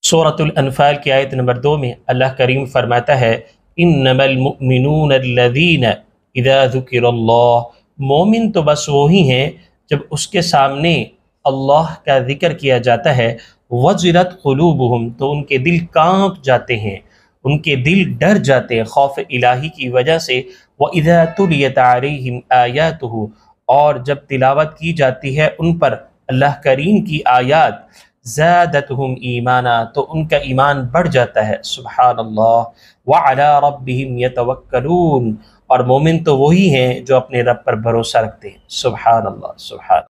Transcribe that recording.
सूरतुल अनफ़ाल की आयत नंबर 2 में अल्लाह करीम फरमाता है, इन्नमल मुमिनून अल्लज़ीना इज़ा ज़ुकिरल्लाह, मोमिन तो बस वही हैं जब उसके सामने अल्लाह का ज़िक्र किया जाता है, वजिलत क़ुलूबुहुम, तो उनके दिल काँप जाते हैं, उनके दिल डर जाते हैं खौफ इलाही की वजह से। व इज़ा तुलियत अलैहिम आयातुहु, और जब तिलावत की जाती है उन पर अल्लाह करीम की आयात, ज़ादतहुम ईमाना, तो उनका ईमान बढ़ जाता है। सुब्हानल्लाह। व अला रब्बिहिम यतवक्कलून, और मोमिन तो वही हैं जो अपने रब पर भरोसा रखते हैं। सुब्हानल्लाह, सुब्हान।